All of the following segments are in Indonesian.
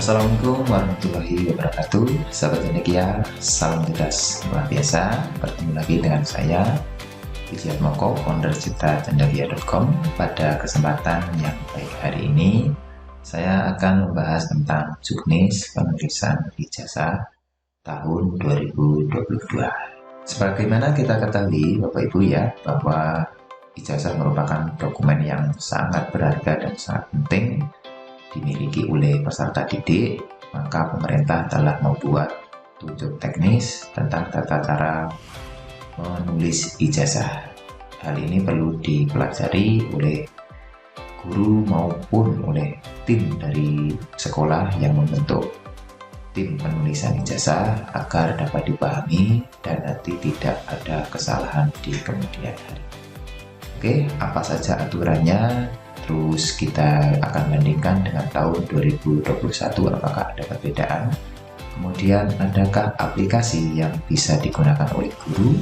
Assalamualaikum warahmatullahi wabarakatuh. Sahabat cendekia, salam cerdas luar biasa. Bertemu lagi dengan saya Wijiatmoko, founder ciptacendekia.com. Pada kesempatan yang baik hari ini, saya akan membahas tentang juknis penulisan ijazah tahun 2022. Sebagaimana kita ketahui Bapak Ibu ya, bahwa ijazah merupakan dokumen yang sangat berharga dan sangat penting dimiliki oleh peserta didik. Maka pemerintah telah membuat tunjuk teknis tentang tata cara menulis ijazah. Hal ini perlu dipelajari oleh guru maupun oleh tim dari sekolah yang membentuk tim penulisan ijazah agar dapat dipahami dan nanti tidak ada kesalahan di kemudian hari. Oke, apa saja aturannya? Terus kita akan bandingkan dengan tahun 2021, apakah ada perbedaan. Kemudian adakah aplikasi yang bisa digunakan oleh guru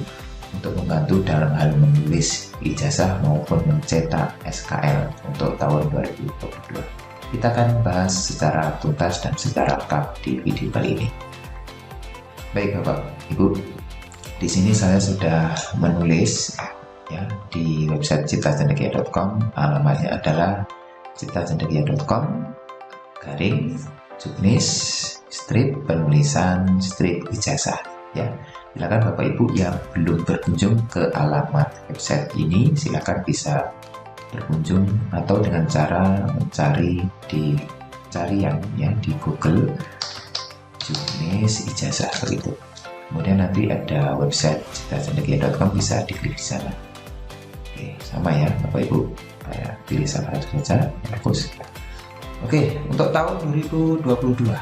untuk membantu dalam hal menulis ijazah maupun mencetak SKL untuk tahun 2022. Kita akan bahas secara tuntas dan secara lengkap di video kali ini. Baik Bapak Ibu, di sini saya sudah menulis ya di website ciptacendekia.com. Alamatnya adalah ciptacendekia.com /juknis penulisan ijazah ya. Silakan Bapak Ibu yang belum berkunjung ke alamat website ini, silakan bisa berkunjung atau dengan cara mencari di carian ya di Google juknis ijazah begitu. Kemudian nanti ada website ciptacendekia.com, bisa diklik di sana. Oke, sama ya Bapak Ibu, saya pilih salah satu saja, hapus. Oke, untuk tahun 2022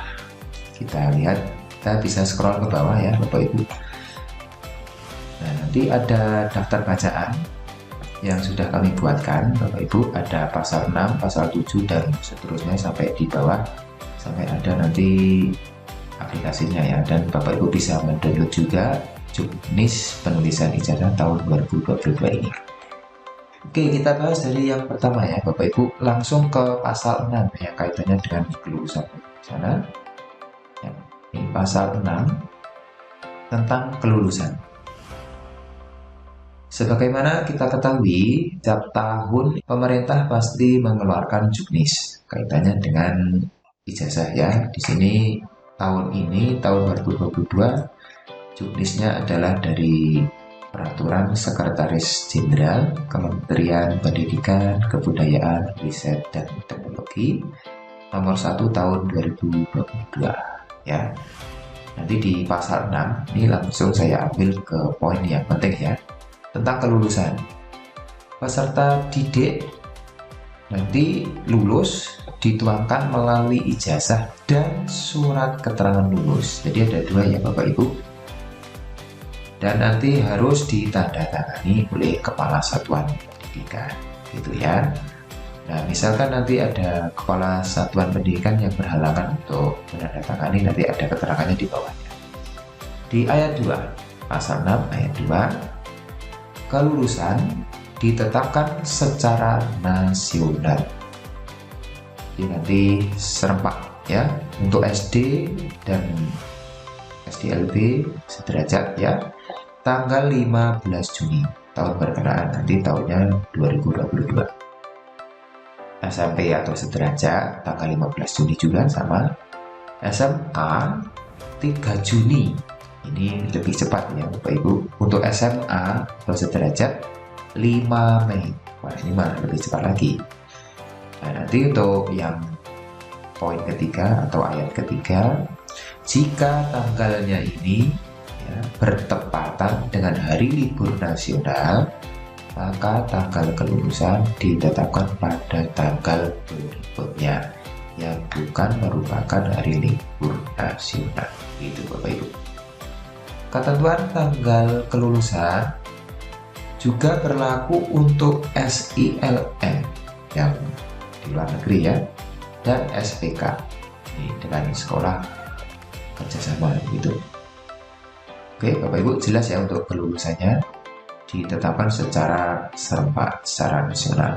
kita lihat, kita bisa scroll ke bawah ya Bapak Ibu. Nah, nanti ada daftar bacaan yang sudah kami buatkan Bapak Ibu, ada pasal 6, pasal 7 dan seterusnya sampai di bawah, sampai ada nanti aplikasinya ya, dan Bapak Ibu bisa mendownload juga juknis penulisan ijazah tahun 2022 ini. Oke, kita bahas dari yang pertama ya Bapak Ibu, langsung ke pasal 6 yang kaitannya dengan kelulusan sana ya. Ini pasal 6 tentang kelulusan. Sebagaimana kita ketahui, tiap tahun pemerintah pasti mengeluarkan juknis kaitannya dengan ijazah ya. Di sini tahun ini, tahun 2022, juknisnya adalah dari Peraturan Sekretaris Jenderal Kementerian Pendidikan, Kebudayaan, Riset, dan Teknologi nomor 1 tahun 2022 ya. Nanti di pasal 6 ini langsung saya ambil ke poin yang penting ya, tentang kelulusan. Peserta didik nanti lulus dituangkan melalui ijazah dan surat keterangan lulus. Jadi ada dua ya Bapak Ibu. Dan nanti harus ditandatangani oleh Kepala Satuan Pendidikan, gitu ya. Nah, misalkan nanti ada Kepala Satuan Pendidikan yang berhalangan untuk menandatangani, nanti ada keterangannya di bawahnya. Di ayat 2, pasal 6 ayat 2, kelulusan ditetapkan secara nasional. Jadi nanti serempak ya, untuk SD dan SDLB sederajat ya, tanggal 15 Juni tahun berkenaan, nanti tahunnya 2022. SMP atau sederajat tanggal 15 Juni juga sama. SMA 3 Juni, ini lebih cepat ya Bapak Ibu. Untuk SMA atau sederajat 5 Mei. Wah, ini malah lebih cepat lagi. Nah, nanti untuk yang poin ketiga atau ayat ketiga, jika tanggalnya ini ya, bertepatan dengan hari libur nasional, maka tanggal kelulusan ditetapkan pada tanggal berikutnya yang bukan merupakan hari libur nasional. Itu Bapak Ibu. Ketentuan tanggal kelulusan juga berlaku untuk SILN yang di luar negeri ya, dan SPK ini dengan sekolah kerjasama gitu. Oke Bapak Ibu, jelas ya untuk kelulusannya ditetapkan secara serempak, secara nasional.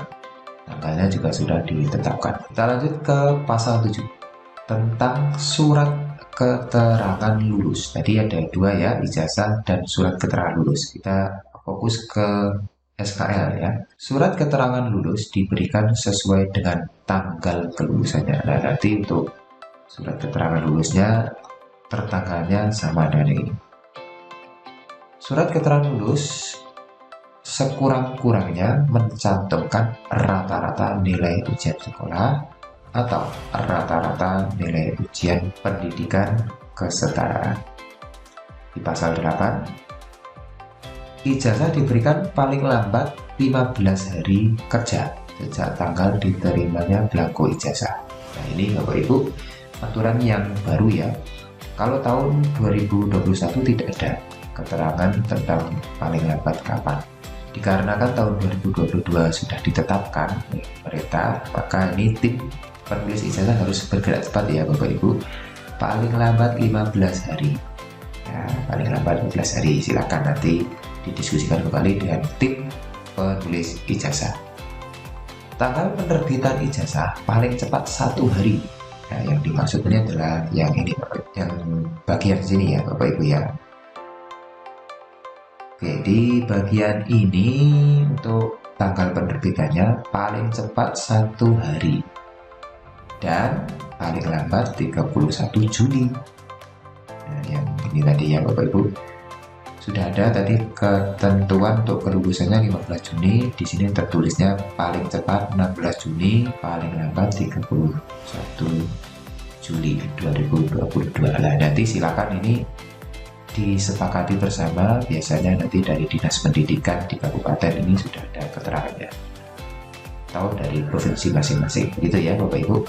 Tanggalnya juga sudah ditetapkan. Kita lanjut ke pasal 7. tentang surat keterangan lulus. Tadi ada dua ya, ijazah dan surat keterangan lulus. Kita fokus ke SKL ya. Surat keterangan lulus diberikan sesuai dengan tanggal kelulusannya. Nah, nanti untuk surat keterangan lulusnya tertanggalnya sama dengan ini. Surat keterangan lulus sekurang-kurangnya mencantumkan rata-rata nilai ujian sekolah atau rata-rata nilai ujian pendidikan kesetaraan. Di pasal 8, ijazah diberikan paling lambat 15 hari kerja sejak tanggal diterimanya belangko ijazah. Nah, ini Bapak Ibu aturan yang baru ya. Kalau tahun 2021 tidak ada keterangan tentang paling lambat kapan. Dikarenakan tahun 2022 sudah ditetapkan oleh pemerintah, maka ini tim penulis ijazah harus bergerak cepat ya Bapak Ibu. Paling lambat 15 hari. Ya, paling lambat 15 hari. Silakan nanti didiskusikan kembali dengan tim penulis ijazah. Tanggal penerbitan ijazah paling cepat 1 hari. Nah, yang dimaksudnya adalah yang ini, yang bagian sini ya Bapak Ibu ya. Oke, di bagian ini untuk tanggal penerbitannya paling cepat 1 hari dan paling lambat 31 Juli. Nah, yang ini tadi ya Bapak Ibu. Sudah ada tadi ketentuan untuk kelulusannya 15 Juni. Di sini tertulisnya paling cepat 16 Juni, paling lambat 31 Juli 2022. Nah, nanti silakan ini disepakati bersama. Biasanya nanti dari Dinas Pendidikan di kabupaten ini sudah ada keterangannya atau dari provinsi masing-masing gitu ya Bapak Ibu.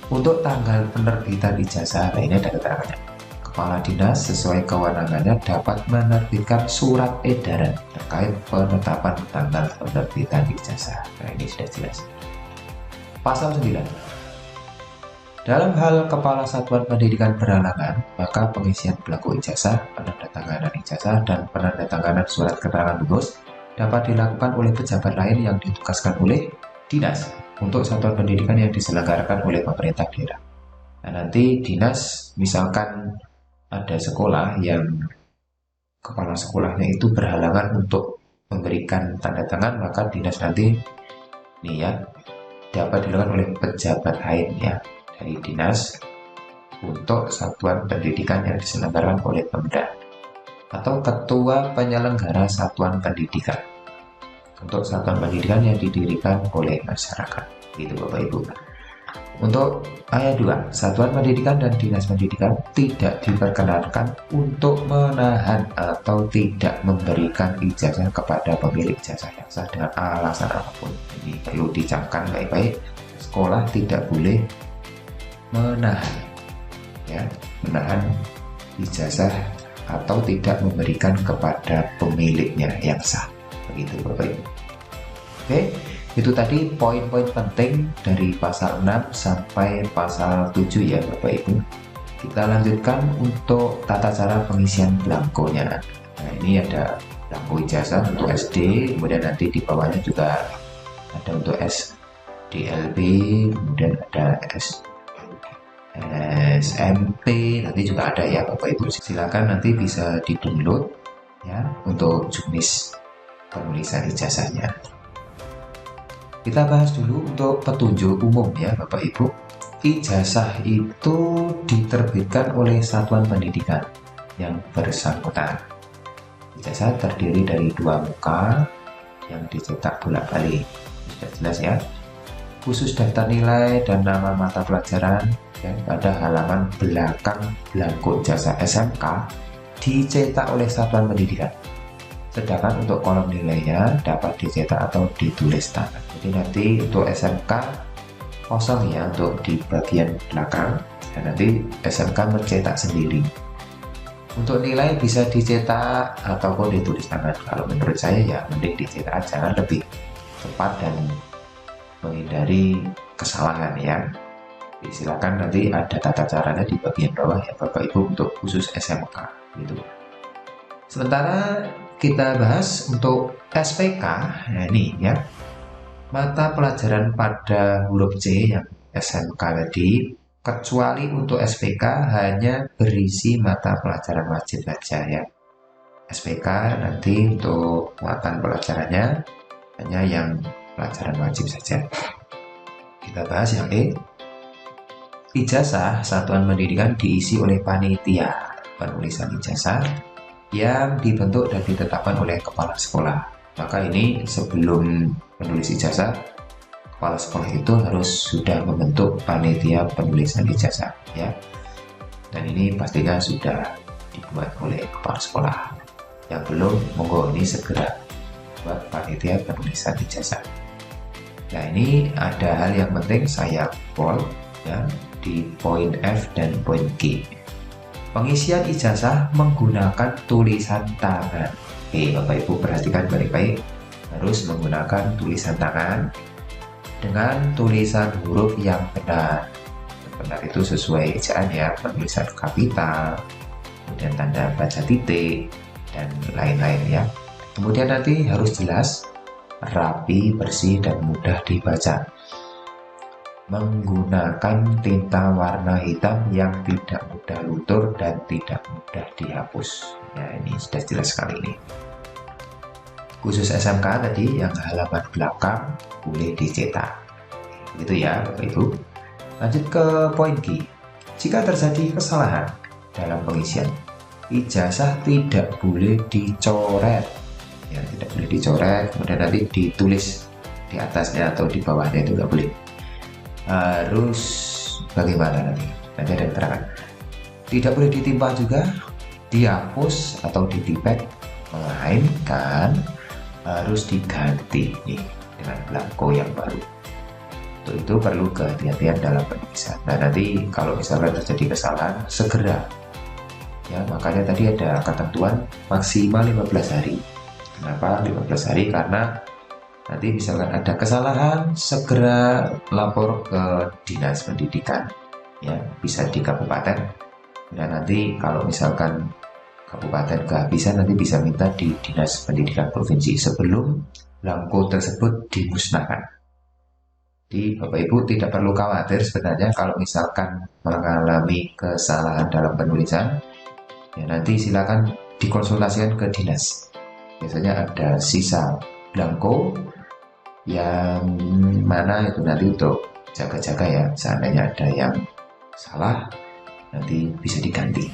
Untuk tanggal penerbitan ijazah, nah ini ada keterangannya. Kepala Dinas sesuai kewenangannya dapat menerbitkan surat edaran terkait penetapan tanggal penerbitan ijazah. Nah, ini sudah jelas. Pasal 9. Dalam hal Kepala Satuan Pendidikan berhalangan, maka pengisian belangko ijazah, penandatanganan ijazah, dan penandatanganan surat keterangan lulus dapat dilakukan oleh pejabat lain yang ditugaskan oleh Dinas untuk satuan pendidikan yang diselenggarakan oleh pemerintah daerah. Nah, nanti Dinas misalkan ada sekolah yang kepala sekolahnya itu berhalangan untuk memberikan tanda tangan, maka Dinas nanti nih ya dapat dilakukan oleh pejabat lain ya dari Dinas untuk satuan pendidikan yang diselenggarakan oleh Pemda atau ketua penyelenggara satuan pendidikan untuk satuan pendidikan yang didirikan oleh masyarakat gitu Bapak Ibu. Untuk ayat 2, satuan pendidikan dan dinas pendidikan tidak diperkenankan untuk menahan atau tidak memberikan ijazah kepada pemilik ijazah yang sah dengan alasan apapun. Ini perlu dicamkan baik-baik, sekolah tidak boleh menahan ya, menahan ijazah atau tidak memberikan kepada pemiliknya yang sah, begitu Bapak Ibu. Oke, itu tadi poin-poin penting dari pasal 6 sampai pasal 7 ya Bapak Ibu. Kita lanjutkan untuk tata cara pengisian belangkonya. Nah, ini ada belangko ijazah untuk SD, kemudian nanti di bawahnya juga ada untuk SDLB, kemudian ada SMP, nanti juga ada ya Bapak Ibu. Silakan nanti bisa di-download ya untuk juknis penulisan ijazahnya. Kita bahas dulu untuk petunjuk umum ya Bapak Ibu. Ijazah itu diterbitkan oleh satuan pendidikan yang bersangkutan. Ijazah terdiri dari 2 muka yang dicetak bolak-balik. Sudah jelas ya. Khusus daftar nilai dan nama mata pelajaran yang pada halaman belakang belangko ijazah SMK dicetak oleh satuan pendidikan. Sedangkan untuk kolom nilainya dapat dicetak atau ditulis tangan. Jadi nanti untuk SMK kosong ya untuk di bagian belakang, dan nanti SMK mencetak sendiri. Untuk nilai bisa dicetak ataupun ditulis tangan. Kalau menurut saya ya mending dicetak aja, lebih cepat dan menghindari kesalahan ya. Jadi, silakan nanti ada tata caranya di bagian bawah ya Bapak Ibu untuk khusus SMK gitu. Sementara kita bahas untuk SPK, nah ini ya, mata pelajaran pada huruf C yang SMK tadi kecuali untuk SPK hanya berisi mata pelajaran wajib saja ya. SPK nanti untuk muatan pelajarannya hanya yang pelajaran wajib saja. Kita bahas yang E. Ijazah satuan pendidikan diisi oleh panitia penulisan ijazah yang dibentuk dan ditetapkan oleh kepala sekolah. Maka ini sebelum menulis ijazah, kepala sekolah itu harus sudah membentuk panitia penulisan ijazah ya. Dan ini pastinya sudah dibuat oleh kepala sekolah. Yang belum, monggo ini segera buat panitia penulisan ijazah. Nah, ini ada hal yang penting saya bold ya di poin F dan poin G. Pengisian ijazah menggunakan tulisan tangan. Oke, Bapak Ibu perhatikan baik-baik, harus menggunakan tulisan tangan dengan tulisan huruf yang benar. Benar itu sesuai ejaan ya, penulisan kapital, kemudian tanda baca titik, dan lain-lain ya. Kemudian nanti harus jelas, rapi, bersih, dan mudah dibaca. Menggunakan tinta warna hitam yang tidak mudah luntur dan tidak mudah dihapus. Ya, ini sudah jelas sekali ini. Khusus SMK tadi yang halaman belakang boleh dicetak. Begitu ya Bapak Ibu. Lanjut ke poin G. Jika terjadi kesalahan dalam pengisian, ijazah tidak boleh dicoret. Ya, tidak boleh dicoret, kemudian nanti ditulis di atasnya atau di bawahnya itu nggak boleh. Harus bagaimana nanti ada keterangan. Tidak boleh ditimpa juga, dihapus atau ditipek, melainkan harus diganti nih dengan blanko yang baru. Untuk itu perlu kehati-hatian dalam penulisan. Nah, nanti kalau misalnya terjadi kesalahan segera ya, makanya tadi ada ketentuan maksimal 15 hari. Kenapa 15 hari? Karena nanti misalkan ada kesalahan, segera lapor ke dinas pendidikan ya, bisa di kabupaten. Dan nanti kalau misalkan kabupaten kehabisan, nanti bisa minta di dinas pendidikan provinsi sebelum blanko tersebut dimusnahkan. Jadi Bapak Ibu tidak perlu khawatir sebenarnya kalau misalkan mengalami kesalahan dalam penulisan ya, nanti silakan dikonsultasikan ke dinas. Biasanya ada sisa blanko yang mana itu nanti untuk jaga-jaga ya, seandainya ada yang salah nanti bisa diganti.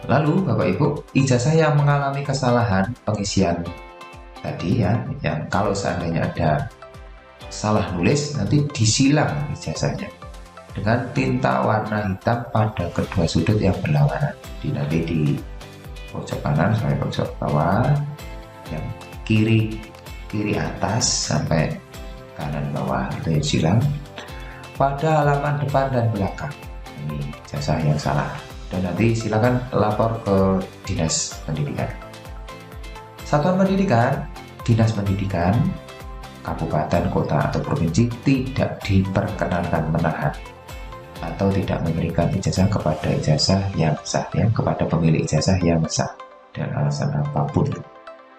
Lalu Bapak Ibu, ijazah yang mengalami kesalahan pengisian tadi ya, yang kalau seandainya ada salah nulis nanti disilang ijazahnya dengan tinta warna hitam pada kedua sudut yang berlawanan. Nanti di pojok kanan sampai pojok bawah, yang kiri atas sampai kanan bawah itu silang pada halaman depan dan belakang. Ini ijazah yang salah dan nanti silakan lapor ke dinas pendidikan. Satuan pendidikan, dinas pendidikan, kabupaten, kota, atau provinsi tidak diperkenankan menahan atau tidak memberikan ijazah kepada ijazah yang sah ya, kepada pemilik ijazah yang sah dengan alasan apapun.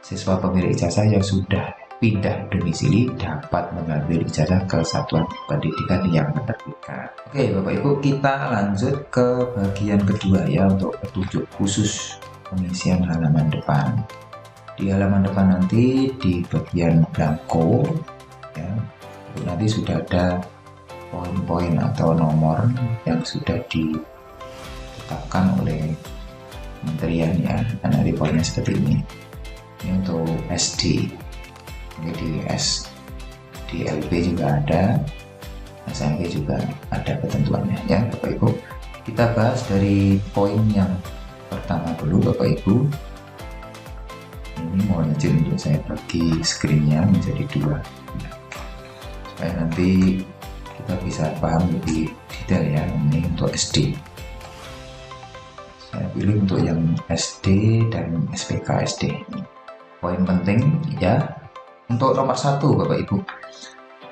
Siswa pemilik ijazah yang sudah pindah domisili dapat mengambil ijazah ke satuan pendidikan yang menerbitkan. Oke Bapak Ibu, kita lanjut ke bagian kedua ya, untuk petunjuk khusus pengisian halaman depan. Di halaman depan nanti di bagian blanko ya, nanti sudah ada poin-poin atau nomor yang sudah ditetapkan oleh kementerian ya. Nah, nanti poinnya seperti ini. Ini untuk SD, ini di LP juga ada, SMP juga ada ketentuannya ya Bapak Ibu. Kita bahas dari poin yang pertama dulu Bapak Ibu. Ini mohon izin untuk saya bagi screen-nya menjadi dua supaya nanti kita bisa paham lebih detail ya. Ini untuk SD, saya pilih untuk yang SD dan SPK SD. Poin penting ya, untuk nomor 1 Bapak Ibu,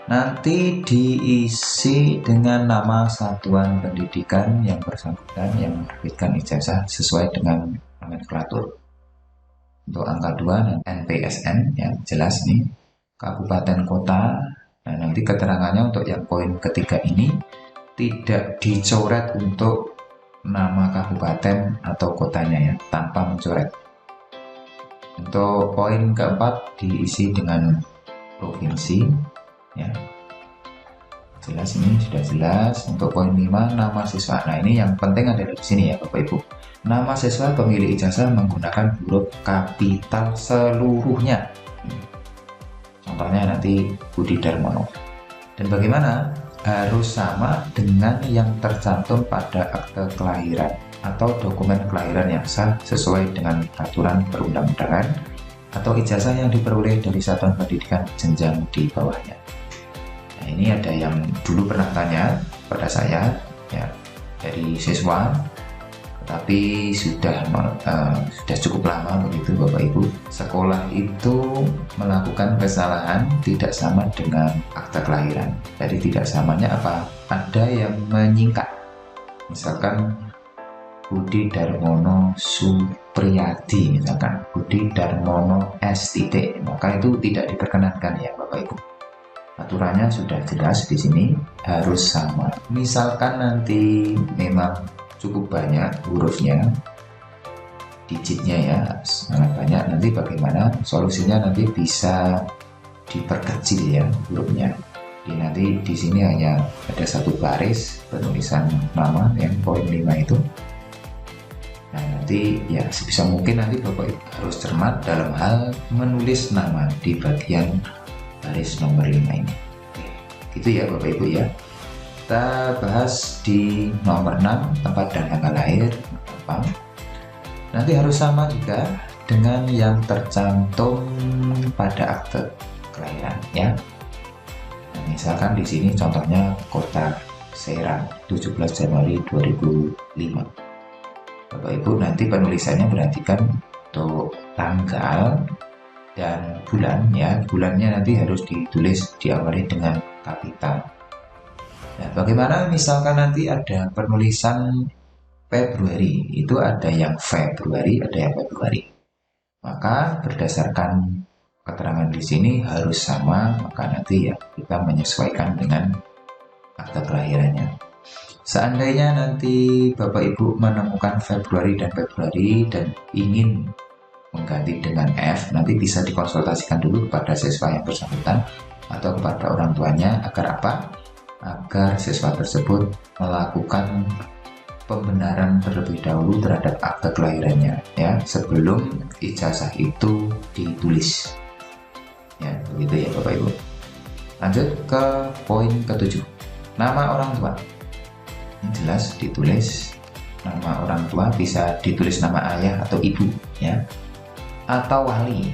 nanti diisi dengan nama satuan pendidikan yang bersangkutan yang menerbitkan ijazah sesuai dengan nomenklatur. Untuk angka 2 NPSN yang jelas nih, kabupaten kota. Nah, nanti keterangannya untuk yang poin ketiga ini tidak dicoret untuk nama kabupaten atau kotanya ya, tanpa mencoret. Untuk poin keempat diisi dengan provinsi ya. Jelas, ini sudah jelas. Untuk poin 5 nama siswa. Nah, ini yang penting ada di sini ya Bapak Ibu. Nama siswa pemilik ijazah menggunakan huruf kapital seluruhnya. Contohnya nanti Budi Darmono. Dan bagaimana? Harus sama dengan yang tercantum pada akte kelahiran atau dokumen kelahiran yang sah sesuai dengan peraturan perundang-undangan atau ijazah yang diperoleh dari satuan pendidikan jenjang di bawahnya. Nah, ini ada yang dulu pernah tanya pada saya ya, dari siswa, tapi sudah cukup lama begitu Bapak Ibu. Sekolah itu melakukan kesalahan tidak sama dengan akta kelahiran. Jadi tidak samanya apa? Ada yang menyingkat. Misalkan Budi Darmono Supriyadi, misalkan Budi Darmono S. maka itu tidak diperkenankan ya Bapak Ibu. Aturannya sudah jelas di sini, harus sama. Misalkan nanti memang cukup banyak hurufnya, digitnya ya, sangat banyak, nanti bagaimana solusinya? Nanti bisa diperkecil ya hurufnya. Jadi nanti di sini hanya ada satu baris penulisan nama yang poin 5 itu. Nah, nanti ya sebisa mungkin nanti Bapak Ibu harus cermat dalam hal menulis nama di bagian baris nomor 5 ini. Oke, gitu ya Bapak Ibu ya. Kita bahas di nomor 6, tempat dan tanggal lahir. Gampang. Nanti harus sama juga dengan yang tercantum pada akte kelahiran ya. Nah, misalkan di sini contohnya kota Serang 17 Januari 2005. Bapak Ibu nanti penulisannya perhatikan untuk tanggal dan bulan ya. Bulannya nanti harus ditulis diawali dengan kapital. Nah, bagaimana misalkan nanti ada penulisan Februari, itu ada yang Februari, ada yang Februari. Maka berdasarkan keterangan di sini harus sama, maka nanti ya kita menyesuaikan dengan akte kelahirannya. Seandainya nanti Bapak Ibu menemukan Februari dan ingin mengganti dengan F, nanti bisa dikonsultasikan dulu kepada siswa yang bersangkutan atau kepada orang tuanya agar apa? Agar siswa tersebut melakukan pembenaran terlebih dahulu terhadap akte kelahirannya ya, sebelum ijazah itu ditulis ya, begitu ya Bapak Ibu. Lanjut ke poin ke-7, nama orang tua. Ini jelas ditulis nama orang tua, bisa ditulis nama ayah atau ibu ya, atau wali.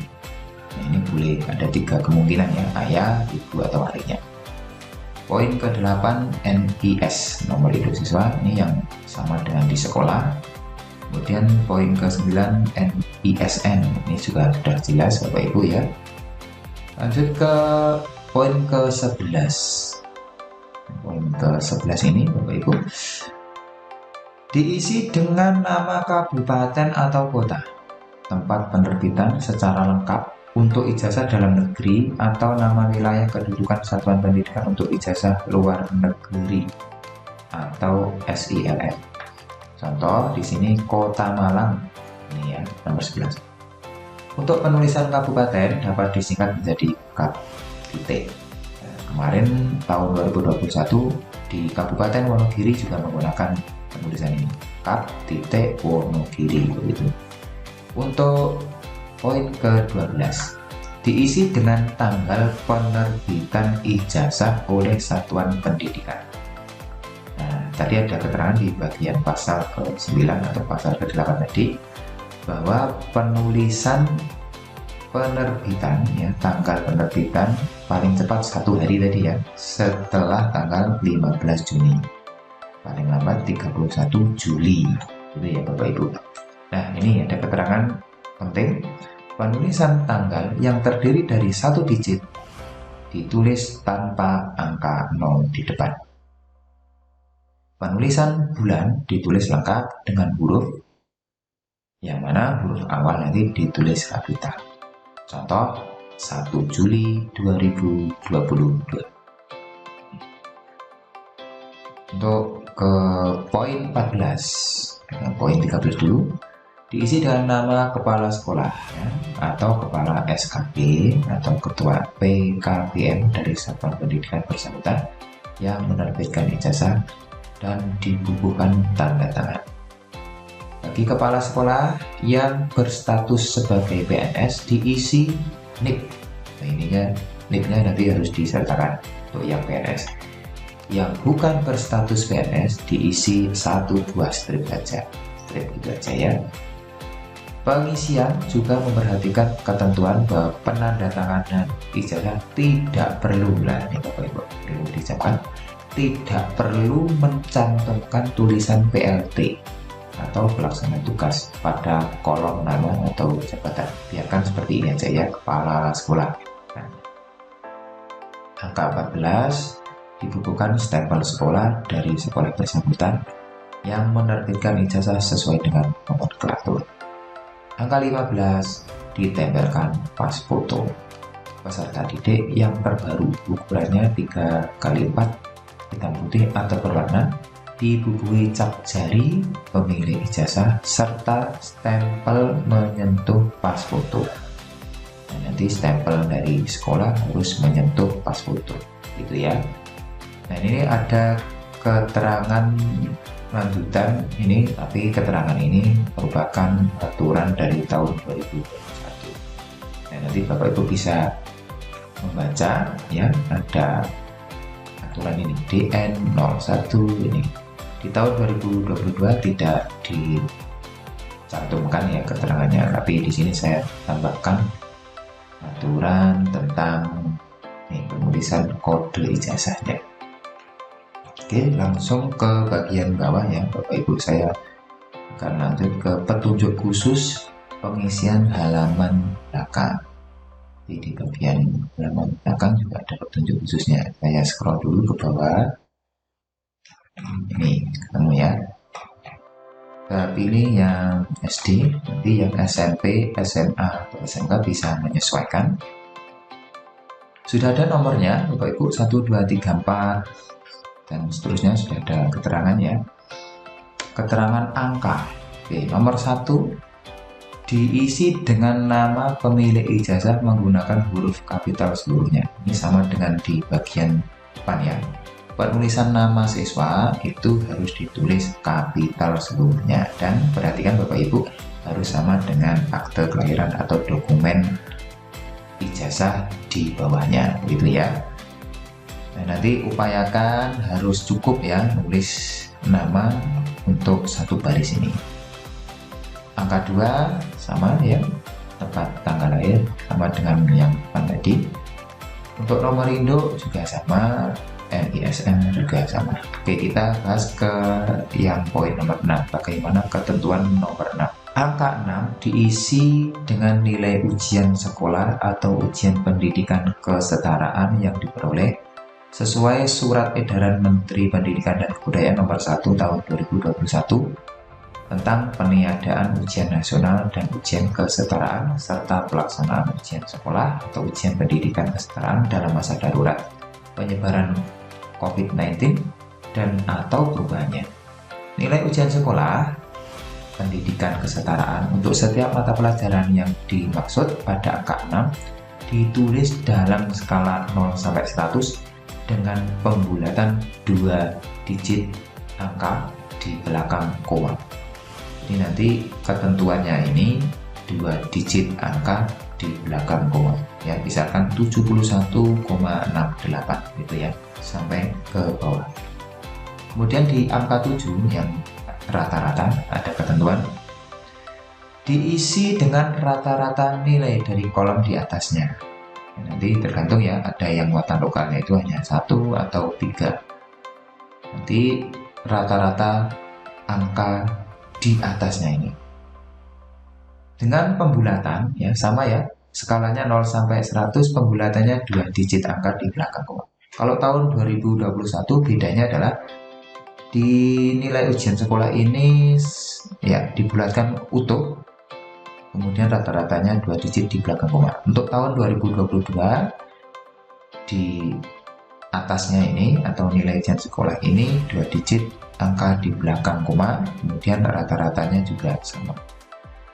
Nah, ini boleh ada 3 kemungkinan ya, ayah, ibu atau walinya. Poin ke-8, NIS, nomor induk siswa, ini yang sama dengan di sekolah. Kemudian poin ke-9, NISN, ini juga sudah jelas Bapak Ibu ya. Lanjut ke poin ke-11. Poin ke-11 ini Bapak Ibu diisi dengan nama kabupaten atau kota, tempat penerbitan secara lengkap untuk ijazah dalam negeri atau nama wilayah kedudukan satuan pendidikan untuk ijazah luar negeri atau SILN. Contoh di sini Kota Malang, ini ya nomor 11. Untuk penulisan kabupaten dapat disingkat menjadi Kap. Kemarin tahun 2021 di Kabupaten Wonogiri juga menggunakan penulisan ini, Kap. Wonogiri begitu. Untuk poin ke-12 diisi dengan tanggal penerbitan ijazah oleh satuan pendidikan. Nah, tadi ada keterangan di bagian pasal ke-9 atau pasal ke-8 tadi bahwa penulisan penerbitan ya, tanggal penerbitan paling cepat 1 hari tadi ya, setelah tanggal 15 Juni, paling lambat 31 Juli, gitu ya Bapak Ibu. Nah, ini ada keterangan penting, penulisan tanggal yang terdiri dari 1 digit ditulis tanpa angka 0 di depan. Penulisan bulan ditulis lengkap dengan huruf yang mana huruf awal nanti ditulis kapital. Contoh 1 Juli 2022. Untuk ke poin 14, poin 13 dulu, diisi dengan nama kepala sekolah ya, atau kepala SKP atau ketua PKPM dari satuan pendidikan bersangkutan yang menerbitkan ijazah dan dibubuhkan tanda tangan. Bagi kepala sekolah yang berstatus sebagai PNS diisi NIK. Nah, ininya NIK-nya nanti harus disertakan untuk yang PNS. Yang bukan berstatus PNS diisi 1 buah strip saja. Strip itu aja ya. Pengisian juga memperhatikan ketentuan bahwa penandatanganan ijazah tidak perlu, ini Bapak Ibu perlu dicatat, tidak perlu mencantumkan tulisan PLT atau pelaksana tugas pada kolom nama atau jabatan. Biarkan seperti ini aja ya, kepala sekolah. Nah, angka 14 dibukukan stempel sekolah dari sekolah bersangkutan yang menerbitkan ijazah sesuai dengan nomenklatur. Angka 15 ditempelkan pas foto peserta didik yang terbaru, ukurannya 3x4 hitam putih atau berwarna, dibubuhi cap jari pemilik ijazah serta stempel menyentuh pas foto. Nah, nanti stempel dari sekolah harus menyentuh pas foto, gitu ya. Nah, ini ada keterangan lanjutan ini, tapi keterangan ini merupakan aturan dari tahun 2021. Nah, nanti Bapak Ibu bisa membaca ya, ada aturan ini DN 01 ini di tahun 2022 tidak dicantumkan ya keterangannya, tapi di sini saya tambahkan aturan tentang penulisan kode ijazahnya. Oke, langsung ke bagian bawah ya Bapak Ibu, saya akan lanjut ke petunjuk khusus pengisian halaman belakang. Jadi di bagian halaman belakang juga ada petunjuk khususnya. Saya scroll dulu ke bawah. Ini ketemu ya. Kita pilih yang SD, nanti yang SMP, SMA, atau SMK bisa menyesuaikan. Sudah ada nomornya Bapak Ibu, 1, 2, 3, 4 dan seterusnya, sudah ada keterangannya. Keterangan angka. Oke, nomor 1 diisi dengan nama pemilik ijazah menggunakan huruf kapital seluruhnya. Ini sama dengan di bagian depan ya. Penulisan nama siswa itu harus ditulis kapital seluruhnya, dan perhatikan Bapak Ibu harus sama dengan akte kelahiran atau dokumen ijazah di bawahnya, gitu ya. Nah, nanti upayakan harus cukup ya nulis nama untuk satu baris ini. Angka 2 sama ya, tempat tanggal lahir sama dengan yang depan tadi. Untuk nomor induk juga sama, NISN juga sama. Oke, kita bahas ke yang poin nomor 6, bagaimana ketentuan nomor 6. Angka 6 diisi dengan nilai ujian sekolah atau ujian pendidikan kesetaraan yang diperoleh sesuai Surat Edaran Menteri Pendidikan dan Kebudayaan Nomor 1 Tahun 2021 tentang peniadaan ujian nasional dan ujian kesetaraan serta pelaksanaan ujian sekolah atau ujian pendidikan kesetaraan dalam masa darurat, penyebaran COVID-19 dan atau perubahannya. Nilai ujian sekolah pendidikan kesetaraan untuk setiap mata pelajaran yang dimaksud pada angka 6 ditulis dalam skala 0 sampai 100 dengan pembulatan 2 digit angka di belakang koma. Jadi nanti ketentuannya ini 2 digit angka di belakang koma ya, misalkan 71,68 gitu ya, sampai ke bawah. Kemudian di angka 7 yang rata-rata ada ketentuan diisi dengan rata-rata nilai dari kolom di atasnya. Nanti tergantung ya, ada yang muatan lokalnya itu hanya 1 atau 3. Nanti rata-rata angka di atasnya ini dengan pembulatan ya, sama ya, skalanya 0 sampai 100, pembulatannya 2 digit angka di belakang koma. Kalau tahun 2021 bedanya adalah di nilai ujian sekolah ini ya dibulatkan utuh, kemudian rata-ratanya 2 digit di belakang koma. Untuk tahun 2022 di atasnya ini atau nilai ujian sekolah ini 2 digit angka di belakang koma, kemudian rata-ratanya juga sama.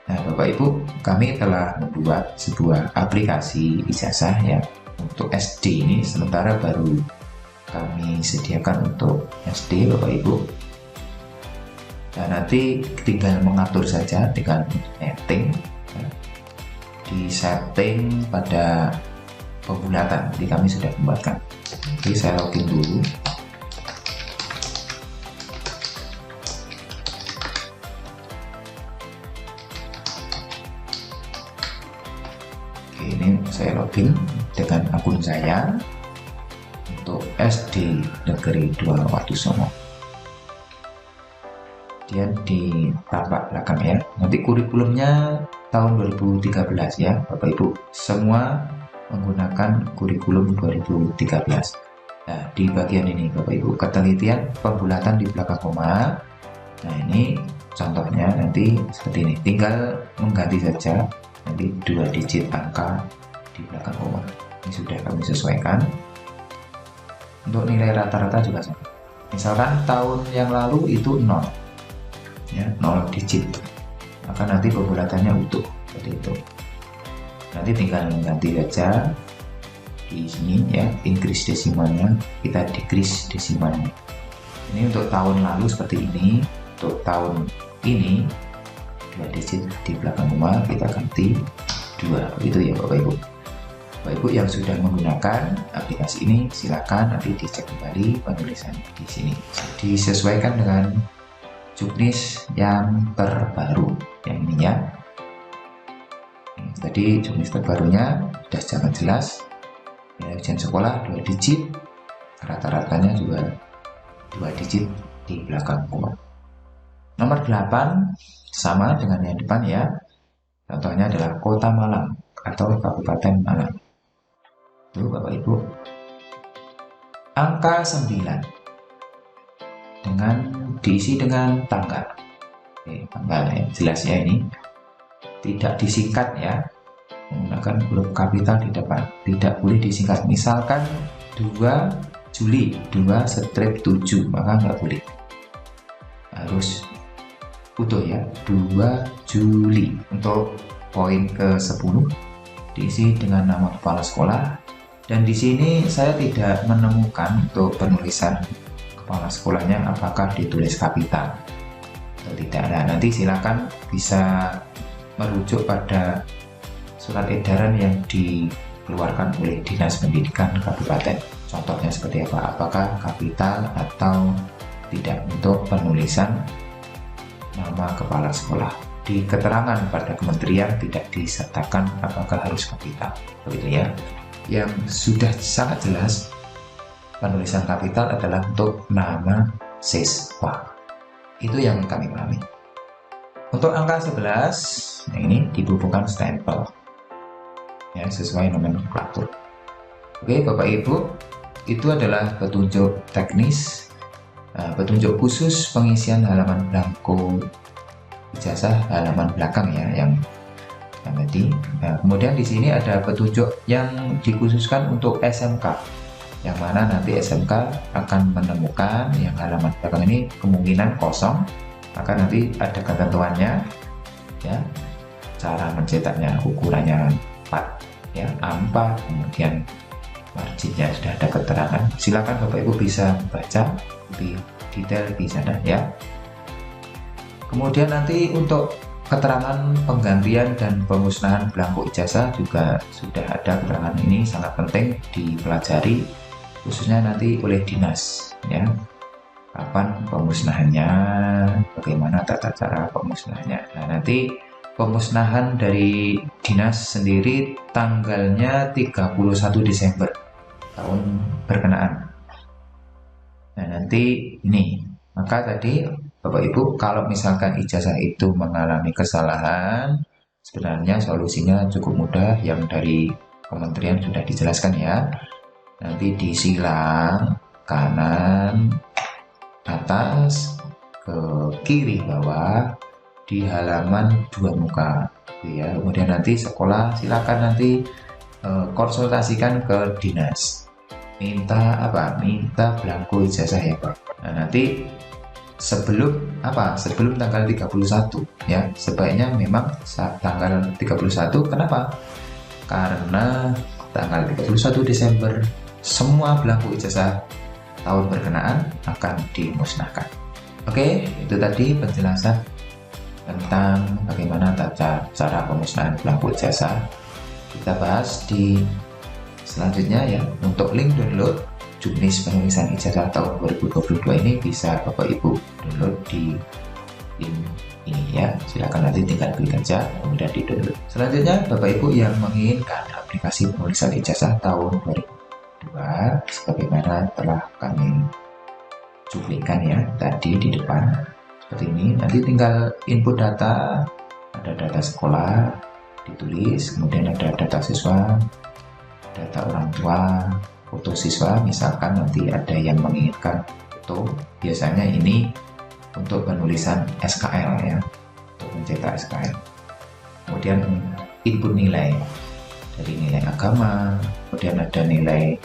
Nah, Bapak Ibu, kami telah membuat sebuah aplikasi ijazah ya untuk SD ini, sementara baru kami sediakan untuk SD, Bapak Ibu. Nah, nanti tinggal mengatur saja dengan setting ya. Di setting pada pembulatan, jadi kami sudah membuatkan. Oke, saya login dulu. Oke, ini saya login dengan akun saya untuk SD Negeri 2 Watusomo. Kemudian di tapak belakang ya, nanti kurikulumnya tahun 2013 ya Bapak Ibu, semua menggunakan kurikulum 2013. Nah, di bagian ini Bapak Ibu, ketelitian pembulatan di belakang koma. Nah, ini contohnya nanti seperti ini, tinggal mengganti saja nanti 2 digit angka di belakang koma. Ini sudah kami sesuaikan. Untuk nilai rata-rata juga sama. Misalkan tahun yang lalu itu 0 ya, 0 digit, maka nanti pembulatannya utuh seperti itu. Nanti tinggal mengganti saja di sini ya, increase desimalnya, kita decrease desimalnya. Ini untuk tahun lalu seperti ini, untuk tahun ini 2 digit di belakang koma kita ganti 2, itu ya Bapak Ibu. Bapak Ibu yang sudah menggunakan aplikasi ini silakan nanti dicek kembali penulisan di sini, disesuaikan dengan juknis yang terbaru yang ini ya. Tadi juknis terbarunya sudah sangat jelas ya, ujian sekolah 2 digit, rata-ratanya juga 2 digit di belakang koma. Nomor 8 sama dengan yang depan ya, contohnya adalah Kota Malang atau Kabupaten Malang. Tuh Bapak Ibu, angka 9 dengan diisi dengan tanggal. Oke, tanggal ya, jelas ya, ini tidak disingkat ya, menggunakan huruf kapital di depan, tidak boleh disingkat. Misalkan 2 Juli 2/7, maka nggak boleh, harus utuh ya, 2 Juli. Untuk poin ke-10 diisi dengan nama kepala sekolah, dan di sini saya tidak menemukan untuk penulisan kepala sekolahnya apakah ditulis kapital atau tidak. Nah, nanti silakan bisa merujuk pada surat edaran yang dikeluarkan oleh Dinas Pendidikan Kabupaten. Contohnya seperti apa, apakah kapital atau tidak untuk penulisan nama kepala sekolah. Di keterangan pada kementerian tidak disertakan apakah harus kapital, begitu ya. Yang sudah sangat jelas, penulisan kapital adalah untuk nama siswa. Itu yang kami pahami. Untuk angka 11, yang ini dibubuhkan stempel ya, sesuai nomenklatur. Oke Bapak Ibu, itu adalah petunjuk teknis, petunjuk khusus pengisian halaman blanko ijazah halaman belakang ya, yang tadi. Nah, kemudian di sini ada petunjuk yang dikhususkan untuk SMK, yang mana nanti SMK akan menemukan yang halaman belakang ini kemungkinan kosong, maka nanti ada ketentuannya ya, cara mencetaknya, ukurannya 4 ya, A4, kemudian marginnya sudah ada keterangan. Silakan Bapak Ibu bisa baca lebih detail di sana ya. Kemudian nanti untuk keterangan penggantian dan pemusnahan belangko ijazah juga sudah ada keterangan. Ini sangat penting dipelajari khususnya nanti oleh dinas ya, kapan pemusnahannya, bagaimana tata cara pemusnahannya. Nah, nanti pemusnahan dari dinas sendiri tanggalnya 31 Desember tahun berkenaan. Nah, nanti ini, maka tadi Bapak Ibu, kalau misalkan ijazah itu mengalami kesalahan, sebenarnya solusinya cukup mudah, yang dari kementerian sudah dijelaskan ya. Nanti disilang kanan atas ke kiri bawah di halaman 2 muka ya. Kemudian nanti sekolah silakan nanti konsultasikan ke dinas. minta belangko ijazah ya Pak. Nah, nanti sebelum tanggal 31 ya, sebaiknya memang saat tanggal 31. Kenapa? Karena tanggal 31 Desember semua belangko ijazah tahun berkenaan akan dimusnahkan. Oke, itu tadi penjelasan tentang bagaimana cara pemusnahan belangko ijazah. Kita bahas di selanjutnya ya. Untuk link download juknis penulisan ijazah tahun 2022 ini bisa Bapak Ibu download di link ini ya. Silakan nanti tinggal klik aja kemudian di download. Selanjutnya Bapak Ibu yang menginginkan aplikasi penulisan ijazah tahun 2022 sebagaimana telah kami cuplikan ya tadi di depan seperti ini. Nanti tinggal input data, ada data sekolah ditulis, kemudian ada data siswa, data orang tua, foto siswa. Misalkan nanti ada yang menginginkan foto, biasanya ini untuk penulisan SKL ya, untuk mencetak SKL. Kemudian input nilai dari nilai agama, kemudian ada nilai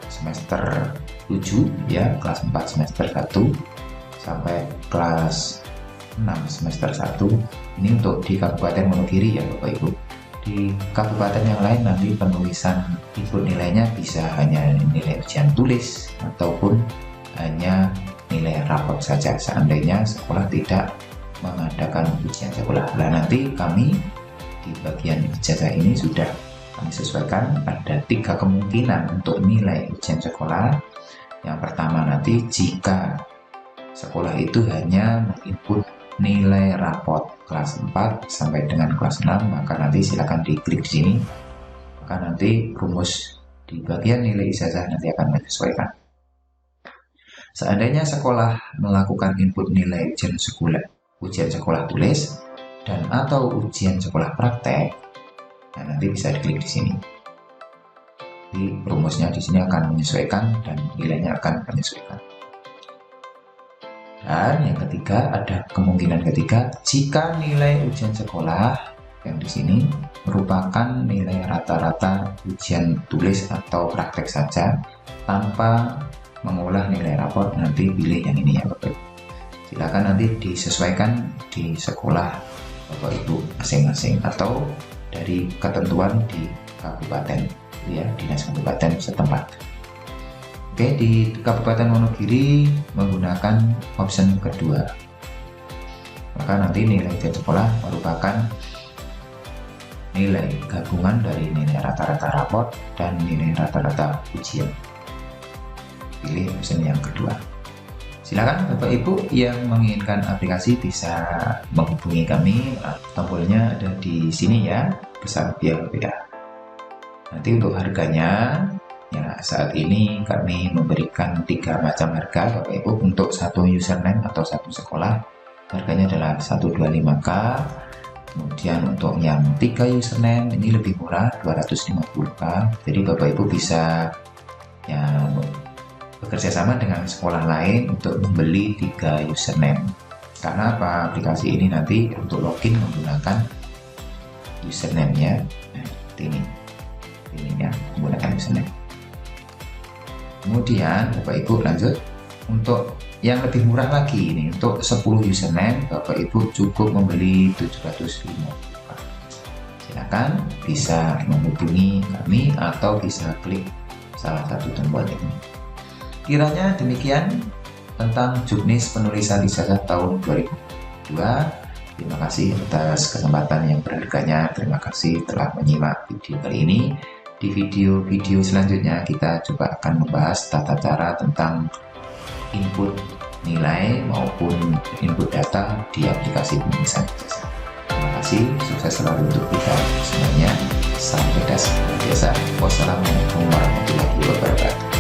semester 7 ya, kelas 4 semester 1 sampai kelas 6 semester 1. Ini untuk di Kabupaten Wonogiri ya Bapak Ibu. Di kabupaten yang lain nanti penulisan input nilainya bisa hanya nilai ujian tulis ataupun hanya nilai rapot saja seandainya sekolah tidak mengadakan ujian sekolah. Nah, nanti kami di bagian ijazah ini sudah kami sesuaikan ada 3 kemungkinan untuk nilai ujian sekolah. Yang pertama nanti jika sekolah itu hanya menginput nilai rapot kelas 4 sampai dengan kelas 6, maka nanti silakan diklik di sini. Maka nanti rumus di bagian nilai ijazah nanti akan menyesuaikan. Seandainya sekolah melakukan input nilai ujian sekolah tulis dan atau ujian sekolah praktek, nah nanti bisa diklik di sini. Jadi rumusnya di sini akan menyesuaikan dan nilainya akan menyesuaikan. Dan yang ketiga, ada kemungkinan ketiga, jika nilai ujian sekolah yang di sini merupakan nilai rata-rata ujian tulis atau praktek saja tanpa mengolah nilai rapor, nanti pilih yang ini ya Bapak Ibu. Silakan nanti disesuaikan di sekolah Bapak Ibu masing-masing atau dari ketentuan di kabupaten ya, dinas kabupaten setempat. Oke, di Kabupaten Wonogiri menggunakan option kedua. Maka nanti nilai ujian sekolah merupakan nilai gabungan dari nilai rata-rata raport dan nilai rata-rata ujian. Pilih option yang kedua. Silakan Bapak Ibu yang menginginkan aplikasi bisa menghubungi kami. Tombolnya ada di sini ya, bersama biaya BPA. Nanti untuk harganya ya, saat ini kami memberikan 3 macam harga Bapak Ibu. Untuk satu username atau satu sekolah harganya adalah 125.000. Kemudian untuk yang 3 username ini lebih murah 250.000. Jadi Bapak Ibu bisa ya bekerja sama dengan sekolah lain untuk membeli 3 username. Karena apa? Aplikasi ini nanti untuk login menggunakan username ya. Nah, ini ya, menggunakan username. Kemudian Bapak Ibu lanjut untuk yang lebih murah lagi ini, untuk 10 username Bapak Ibu cukup membeli 750. Silakan bisa menghubungi kami atau bisa klik salah satu tombol ini. Kiranya demikian tentang juknis penulisan ijazah tahun 2022. Terima kasih atas kesempatan yang berharganya. Terima kasih telah menyimak video kali ini. Di video-video selanjutnya kita coba akan membahas tata cara tentang input nilai maupun input data di aplikasi penulisan ijazah. Terima kasih, sukses selalu untuk kita semuanya. Salam cerdas luar biasa. Wassalamualaikum warahmatullahi wabarakatuh.